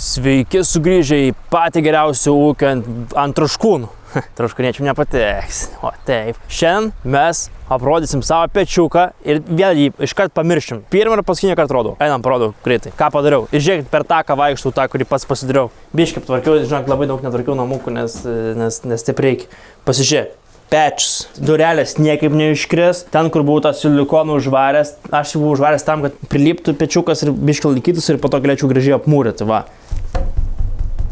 Sveiki sugrįžę į patį geriausią ūkį ant Troškūnų. Troškūniečių nepateks. O taip. Šiandien mes aprodysim savo pečiuką ir vėl jį iškart pamiršim. Pirmą ir paskutinį kartą rodau. Einam, parodau greitai. Ką padariau. Ir žiūrėkit, per taką vaikštau tą, kurį pats pasidariau. Biškai tvarkiau, žinok, labai daug netvarkiau namukų, nes taip reikia. Pasižiūrėk. Pečius. Durelės niekaip neiškris. Ten, kur buvau tą silikoną užvaręs, aš jį buvau užvaręs tam, kad priliptų pečiukas ir biškai laikytųsi ir po to galėčiau gražiai apmūryti, va.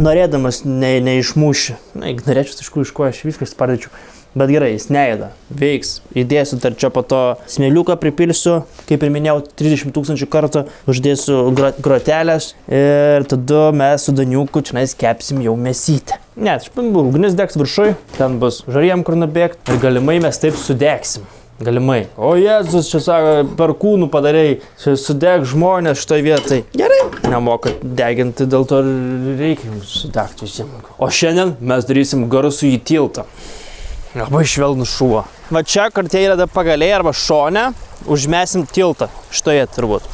Norėdamas neišmuši. Norėčiau, aišku, iš ko aš viską spardyčiau. Bet gerai, jis neėda. Veiks. Įdėsiu dar čia po to smėliuką pripilsiu, kaip ir minėjau, 30 000 kartų. Uždėsiu grotelės ir tada mes su Daniuku čia kepsim jau mėsytę. Ne, ugnis degs viršui, ten bus žariem kur nubėgt ir galimai mes taip sudegsim. Galimai. O Jėzus, čia sako, perkūnų padarei, sudeg žmonės šitoj vietai. Gerai. Nemoka deginti, dėl to reikia jums sudegti visiems. O šiandien mes darysim garsų į tiltą. Labai švelnus šuo. Va čia, kur tie yra pagaliai arba šone, užmesim tiltą. Šitoje turbūt.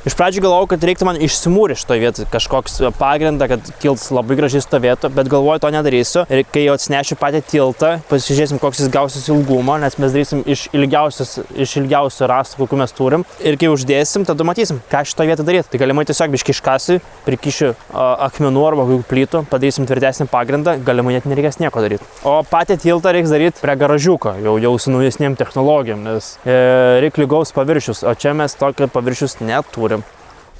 Iš pradžių galvojau, kad reiktų man išsimūrį šitoje vietoje kažkoks pagrindą, kad tiltas labai gražiai stovėtų, bet galvoju, to nedarysiu. Ir kai jau atsinešiu patį tiltą, pasižiūrėsim, koks jis gausis ilgumo, nes mes darysim iš ilgiausių rąstų, kokių mes turim. Ir kai uždėsim, tada matysim, ką šitoje vietoje daryti. Tai galimai tiesiog biškai iškasiu, prikišiu akmenų arba kokių plytų, padarysim tvirtesnį pagrindą, galimai net nereikės nieko daryti. O patį tiltą reiks daryti prie garažiuko, jau su naujesnėm technologijom, nes reikia lygaus paviršius, o čia mes tokio paviršius neturim.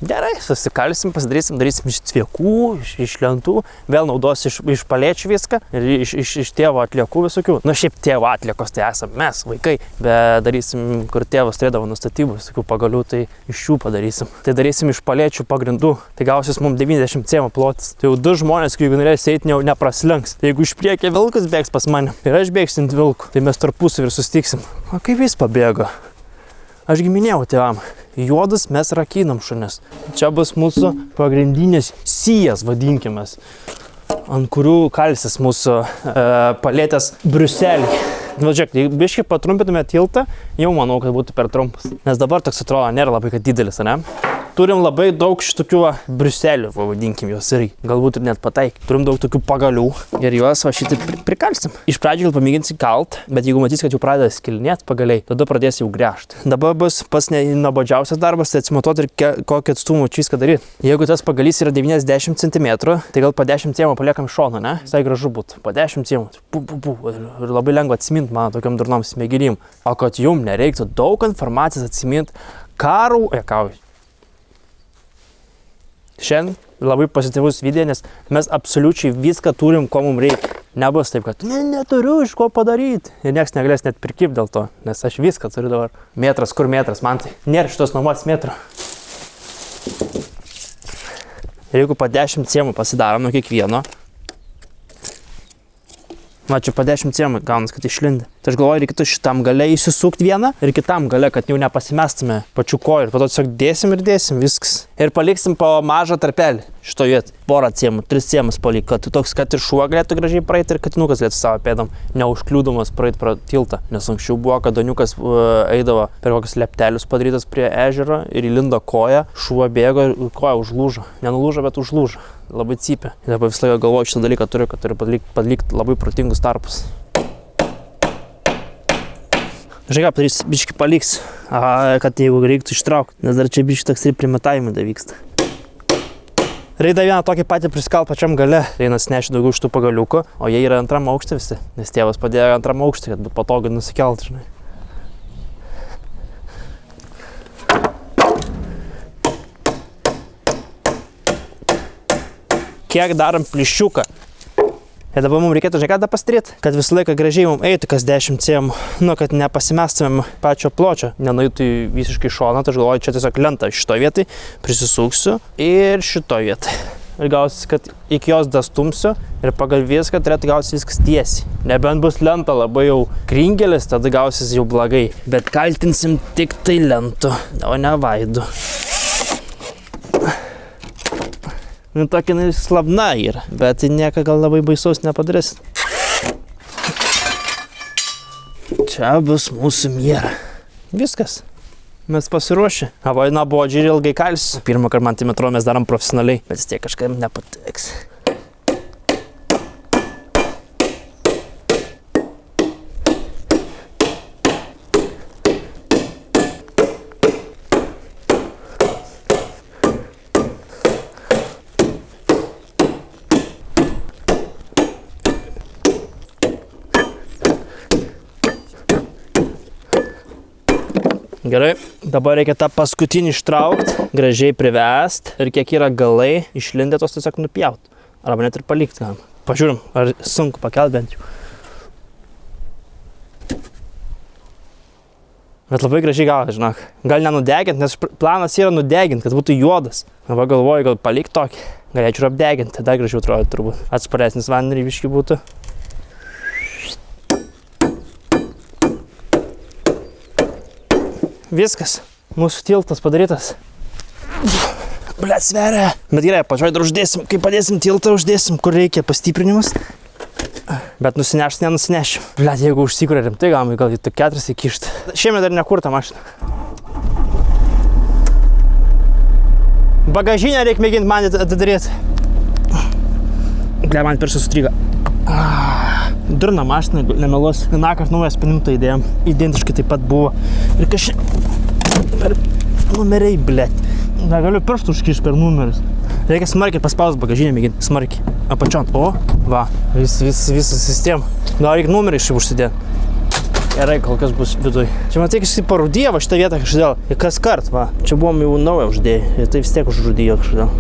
Gerai, susikalsim, darysim iš cviekų, iš lentų, vėl naudos iš palėčių viską ir iš tėvo atliekų visokių. Nu, šiaip tėvo atliekos tai esame mes, vaikai, bet darysim, kur tėvas turėdavo nustatybų visokių pagalių, tai iš jų padarysim. Tai darysim iš palėčių pagrindų, tai gausis mums 90 cm plotis. Tai jau du žmonės, jeigu norės eiti, nepraslenks. Tai jeigu iš priekio vilkas bėgs pas mane ir aš bėgsiu ant vilko, tai mes tarpusavy ir sustiksim. O kaip jis pabėgo? Ašgi minėjau tėvam, juodus mes rakinam šunis. Čia bus mūsų pagrindinės sijas, vadinkimės, ant kurių kalsis mūsų palėtės Briuselį. Va, žiūrėk, jeigu biškai patrumpintume tiltą, jau manau, kad būtų per trumpas. Nes dabar toks atrodo nėra labai kad didelis, ne? Turim labai daug šitokių Briuselių, vadinkim juos ir galbūt ir net pataikyti. Turim daug tokių pagalių ir juos va šitą prikalsim. Iš pradžių gal pamėginsi kalt, bet jeigu matys, kad jau pradeda skilinėti pagaliai, tada pradės jau gręžti. Dabar bus pas nuobodžiausias darbas, tai atsimatuoti ir kokį atstumą čia viską daryti. Jeigu tas pagalys yra 90 cm, tai gal po 10 cm paliekam šoną, ne? Visai gražu būtų. Po 10 cm. Ir labai lengva atsiminti mano tokiam durnom smegenim. O kad jum nereiktų daug informacijos atsiminti, Šiandien labai pozityvus video, nes mes absoliučiai viską turim, ko mums reikia. Nebus taip, kad neturiu iš ko padaryti. Ir nieks negalės net prikipti dėl to, nes aš viską turiu dabar. Metras, kur metras, man tai nėra šitos nuomos metro. Ir jeigu po 10 cm pasidarom nuo kiekvieno, va čia po 10 cm gaunas, kad išlindė. Tai aš galvoju, reikėtų šitam gale įsisukti vieną ir kitam gale, kad jau nepasimestume pačių kojų. Ir po to tiesiog dėsim ir dėsim viskas. Ir paliksim po mažą tarpelį šito vietą. Porą cėmų, 3 cėmus palik, kad toks, kad ir šuo galėtų gražiai praeiti ir katinukas galėtų savo pėdam neužkliūdamas praeiti pro tiltą. Nes anksčiau buvo, kad Daniukas eidavo per kokius leptelius padarytas prie ežero ir įlindo koją, šuo bėgo ir koja užlūžo. Nenulūžo, bet užlūžo. Labai cypė. Ir dabar visą laiką galvoju šitą dalyką turiu, kad turiu palikti labai protingus tarpus. Žiūrėk, ką padarys, biškai paliks, kad jeigu reiktų ištraukti, nes dar čia biškai toks ir primatavimai da vyksta. Reikia vieną tokį patį priskalt pačiam gale, reinas neši daugiau šitų pagaliukų, o jie yra antram aukšte visi, nes tėvas padėjo antram aukšte, kad būtų patogu nusikelt, žinai. Kiek darom plyšiuką. Ir dabar mums reikėtų, žinai, ką pasidaryti, kad visą laiką gražiai mums eitų kas 10 cm, nu, kad nepasimestumėm pačio pločio, nenueitų visiškai šoną, tai aš galvoju, čia tiesiog lentą šitoj vietai prisisuksiu ir šitoj vietai. Ir gausis, kad iki jos dastumsiu ir pagal viską turėtų gausis viskas tiesiai. Nebent bus lenta labai jau kringelis, tada gausis jau blogai. Bet kaltinsim tik tai lentu, o ne vaidu. Nu, tokia slabna yra, bet nieko gal labai baisaus nepadarys. Čia bus mūsų miera. Viskas. Mes pasiruošę. Na, buvo džiūri ilgai kalis. Pirmą kartą man tai metro mes darom profesionaliai, bet vis tiek kažkam nepatiks. Gerai, dabar reikia tą paskutinį ištraukti, gražiai privest ir kiek yra galai išlindę tos tiesiog nupjauti. Arba net ir palikti galima. Pažiūrim, ar sunku pakelt bent jau. Bet labai gražiai gauti, žinok. Gal nenudegint, nes planas yra nudegint, kad būtų juodas. Arba galvoju, gal palikt tokį. Galėčiau ir apdegint, tada gražiau atrodo turbūt. Atsparesnis vandenį biškį būtų. Viskas, mūsų tiltas padarytas. Blet, sveria. Bet gerai, pačioj dar uždėsim, kai padėsim tiltą, uždėsim, kur reikia pastiprinimus. Bet nusinešti nenusinešim. Blet, jeigu užsikuria rimtai, gal į 4 įkišt. Šiemet dar nekurta mašina. Bagažinę reikia mėginti man atidaryti. Blet, man pirštas sutriga. Durna mašina, nemeluos. Vienąkart naujas pinimtą įdėjom. Identiškai taip pat buvo. Ir kažkaip per numeriai, blet. Negaliu pirštų užkišti per numerius. Reikia smarkiai paspaust bagažinę mėginti. Smarkiai. Apačion. O, va. Visą sistemą. Gal reikia numerį šiaip užsidėti. Gerai, kol kas bus viduj. Čia matai, kažkaip parūdėjo va šitą vietą kažkodėl. Ir kas kart, va. Čia buvom jau naują uždėję. Ir tai vis tiek užrūdėjo kažkodėl.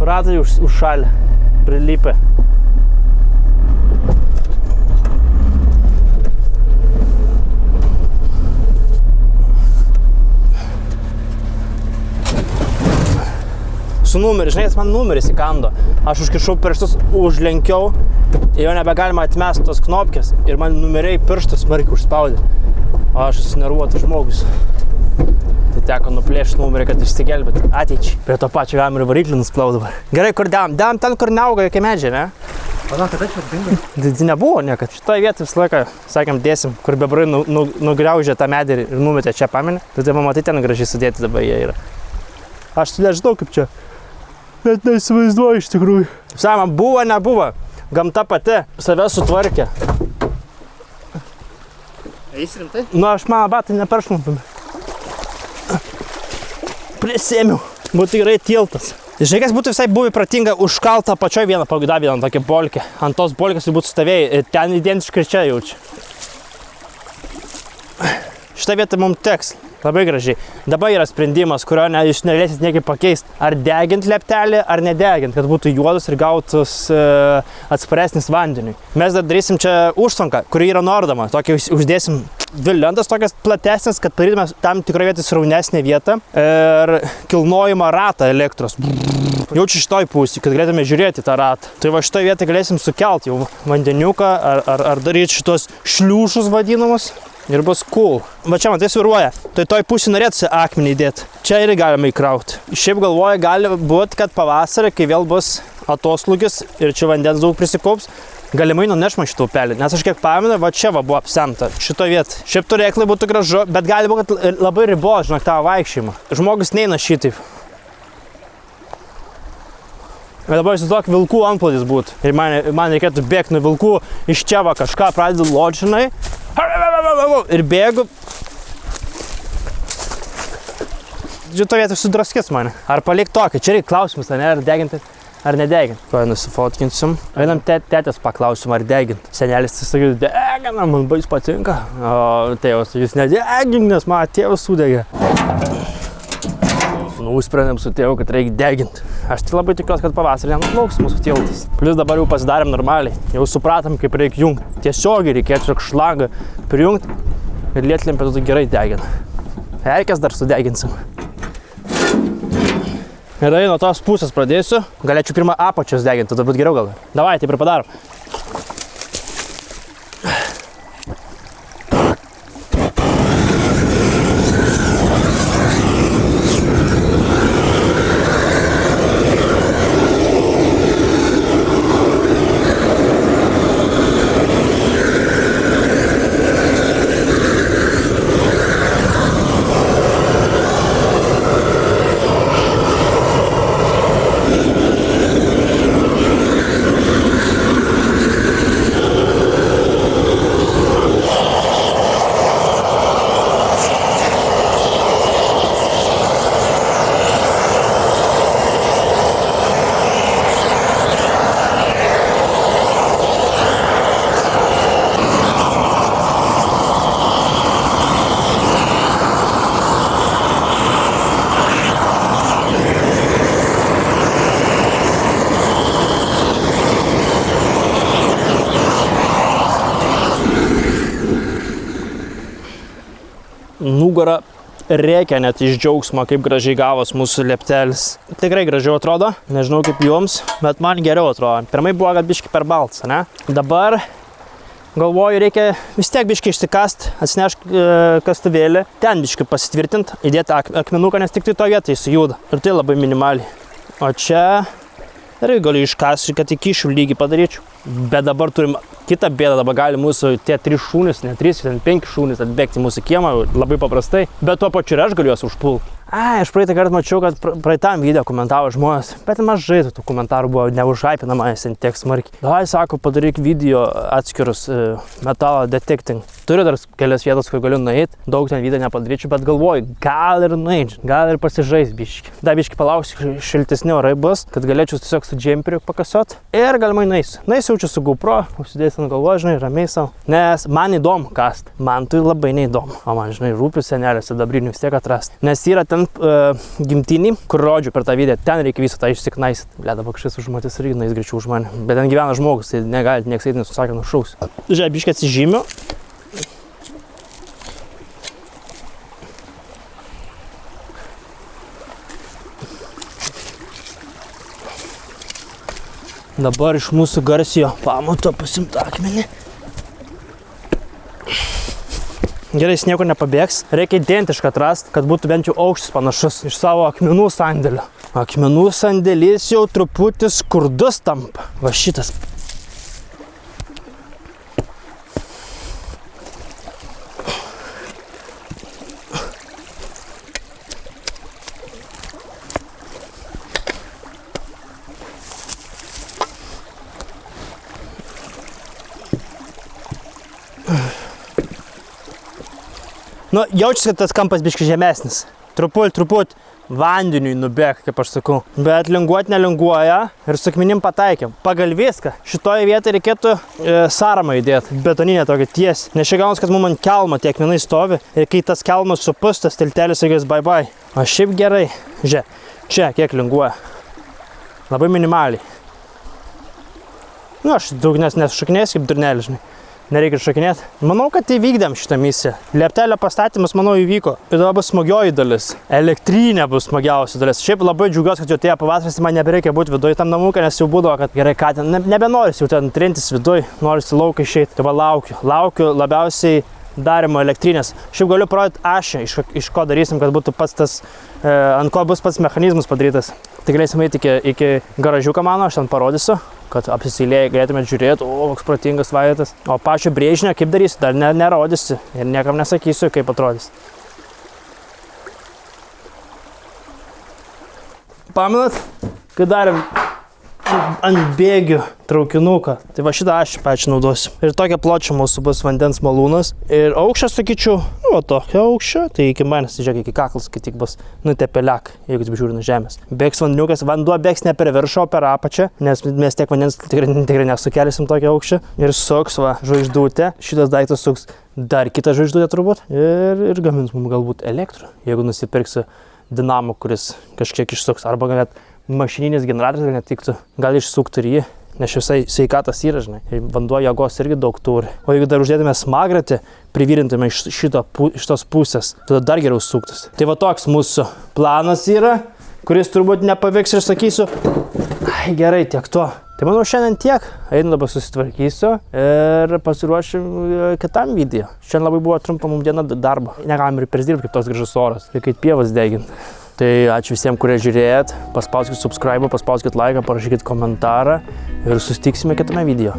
Ratai užšalę, prilipę. Su numeris, žinai, man numeris įkando. Aš užkišau pirštus, užlenkiau ir jo nebegalima atmesti tos knopkės ir man numeriai pirštus smarkiai užspaudė. O aš esu nervuotas žmogus. Tai teko nuplėšti numerį, kad išsigelbėti ateičiai. Prie to pačio galima ir variklį nusplau dabar. Gerai, kur dam ten, kur neauga jokie medžiai, ne? Pana, kada čia dingo? Tai nebuvo niekad. Šitoje vietoje visą laiką, sakėm, dėsim, kur bebrai nugriaužė tą medį ir numetė čia, pameni. Tai pamatai ten gražiai sudėti dabar jie yra. Aš nežinau kaip čia. Net neįsivaizduoju iš tikrųjų. Sama, buvo, nebuvo. Gamta pati save sutvarkė. Eis rimtai? Nu, aš mano batai neperšlumpami. Prisėmiau. Būtų tikrai tiltas. Žinai, kas būtų visai buvę pratinga užkaltą pačioj vieną pagaidaviną tokią bolkę. Ant tos bolkės būtų stovėjai ir ten identiškai čia jaučia. Šitą vietą mums teks. Labai gražiai. Dabar yra sprendimas, kurio jūs negalėsit niekaip pakeisti. Ar degint leptelį, ar nedegint, kad būtų juodas ir gautus atsparesnis vandeniui. Mes dar darysim čia užtvanką, kuri yra nuardoma. Tokį uždėsim dvi lentas tokias platesnės, kad padarytume tam tikroje vietoje sraunesnę vietą ir kilnojimą ratą elektros. Jaučiu šitoj pusį, kad galėtume žiūrėti tą ratą. Tai va šitoj vietoj galėsim sukelti jau vandeniuką ar daryti šitos šliūšus vadinamus. Ir bus cool. Va čia, matai, sviruoja. Tai toj pusį norėtųsi akmenį įdėti. Čia irgi galima įkrauti. Šiaip galvoju, gali būti, kad pavasarį, kai vėl bus atoslūgis ir čia vandens daug prisikaups, galimai nunešma šitą upelį. Nes aš kiek pamenu, va čia va buvo apsemta. Šito vietą. Šiaip turėklai būtų gražu, bet gali būti, kad labai ribos, žinok, tavo vaikščiojimą. Žmogus neina šitaip. Ir dabar įsivaizduok, vilkų antplūdis būtų. Ir man reikėtų bėgti nuo vilkų iš čia va kažką pradedu lodžinai. Ir bėgu. Šito vietą sudraskis mane. Ar palik tokį? Čia reikia klausimus, ar deginti, ar nedeginti. Ko nusifotkinsim. Einam tetės paklausim, ar deginti. Senelis tai sakė, deginam, man bais patinka. O tėvas sakys, nedegink, nes man tėvas sudegė. Nusprendėm su tėvu, kad reikia deginti. Aš tai labai tikiuosi, kad pavasarį nenuplauks mūsų tiltas. Plius dabar jau pasidarėm normaliai. Jau supratom, kaip reikia jungti. Tiesiogiai reikėtų tiesiog šlangą prijungti ir lietlempė tada gerai degina. Erkes dar sudeginsim. Gerai, nuo tos pusės pradėsiu. Galėčiau pirmą apačios deginti, tada būt geriau gal. Davai, taip ir padarom. nugara reikia net iš džiaugsmo, kaip gražiai gavos mūsų lieptelis. Tikrai gražiau atrodo, nežinau kaip jums, bet man geriau atrodo. Pirmai buvo, kad biški per balsą, ne? Dabar galvoju, reikia vis tiek biški išsikast, atsinešk kastuvėlį, ten biški pasitvirtint, įdėti akmenuką, nes tik tai to vietoj sujuda. Ir tai labai minimaliai. O čia irgi galiu iškasti, kad iki šių lygį padaryčiau. Bet dabar turim kitą bėdą, dabar gali mūsų tie 3 šunys, ne 3, 5 šunys atbėgti mūsų kiemą labai paprastai, bet tuo pačiu ir aš galiu juos užpult. Aš praeitą kartą mačiau, kad praeitam video komentavo žmonės, bet mažai tų komentarų buvo neužhypinama, esen tiek smarkiai. Davai, sako, padaryk video atskirus metalo detecting. Turiu dar kelias vietas, kur galiu nueiti, daug ten video nepadaryčiau, bet galvoju, gal ir nueidžiu, gal ir pasižais biški. Dar biški palauksiu, šiltesni orai bus, kad galėčiau tiesiog su džemperiu pakasiot ir galimai nueisiu. Nueisiu čia su GoPro, užsidėsiu ant galvos, žinai, ramiai savo. Nes man įdomu kast, man tai labai neįdomu. O man, žinai, rūpi senelės sidabrinių vis tiek atrasti. Nes yra ten gimtinį, kur rodžiu per tą video, ten reikia visą tą išsiknaisit. Dabar kažkas užmatys irgi nueis greičiau už mane. Bet ten gyvena žmogus, tai negali nieks eiti, nesusakė, nušaus. Žiūrėk, biškį atsižymiu. Dabar iš mūsų garsiojo pamato pasimt akmenį. Gerai, jis niekur nepabėgs. Reikia identišką atrast, kad būtų bent jau aukštis panašus iš savo akmenų sandėlio. Akmenų sandėlis jau truputį skurdus tampa. Va šitas. Nu, jaučiasi, kad tas kampas biški žemesnis. Truputį vandeniui nubėg, kaip aš sakau. Bet linguot nelinguoja ir su akmenim pataikėm. Pagal viską. Šitoje vietoje reikėtų saramą įdėti. Betoninę tokią tiesį. Nes čia gaunas, kad mums ant kelmo tie akmenai stovi. Ir kai tas kelmas supus, tas tiltelis sakės bye bye. O šiaip gerai. Žiūrėk, čia kiek linguoja. Labai minimaliai. Nu, aš daug nesušakinėsiu kaip durnelis, žinai. Nereikia šakinėti. Manau, kad įvykdėm šitą misiją. Lieptelio pastatymas, manau, įvyko. Ir dabar bus smagioji dalis. Elektrinė bus smagiausia dalis. Šiaip labai džiaugiuosi, kad jau atėjo pavasaris, man nebereikia būti viduje tam namūkai, nes jau būdavo, kad gerai, ką ten, nebenorisi jau ten trintis viduje, norisi lauką išeiti. Dabar laukiu labiausiai darimo elektrinės. Šiaip galiu parodyti ašį, iš ko darysim, kad būtų pats tas, ant ko bus pats mechanizmas padarytas. Tai galėsim eiti iki garažiuką mano, aš ten parodysiu, kad apsiseilėjai galėtumėt žiūrėti, o, koks protingas vaitas. O pačio brėžinio, kaip darysiu, dar nerodysiu ir niekam nesakysiu, kaip atrodys. Pamenat, kai darėm ant bėgių traukinuką. Tai va šitą aš pačią naudosiu. Ir tokia pločia mūsų bus vandens malūnas. Ir aukščias, sakyčiau, nu, tokia aukščia, tai iki manęs, žiūrėk, iki kaklas, kai tik bus nutepeliak, jeigu taip žiūri nuo žemės. Bėgs vandeniukas, vanduo bėgs ne per viršų, o per apačią, nes mes tiek vandens tikrai nesukelsim tokią aukščią. Ir suks, va, žvaigždutė. Šitas daiktas suks dar kitą žvaigždutę turbūt. Ir gamins mums galbūt elektrą, jeigu nusipirksiu dinamo, kuris kažkiek išsuks. Arba net mašininis generatorius gal netiktų. Gal išsuktų ir jį, nes visai sveikatas yra, žinai. Ir vanduo jėgos irgi daug turi. O jeigu dar uždėtume smagratį, privirintume iš tos pusės, tada dar geriau suktus. Tai va toks mūsų planas yra, kuris turbūt nepavyks ir sakysiu, ai gerai, tiek to. Tai manau šiandien tiek. Einu dabar susitvarkysiu ir pasiruošiu kitam video. Šiandien labai buvo trumpa mums diena darbo. Negalim ir persdirbti kaip toks gražus oras. Reikia kaip pievas deginti. Tai ačiū visiems, kurie žiūrėjot. Paspauskit subscribe, paspauskit laiką, parašykit komentarą ir susitiksime kitame video.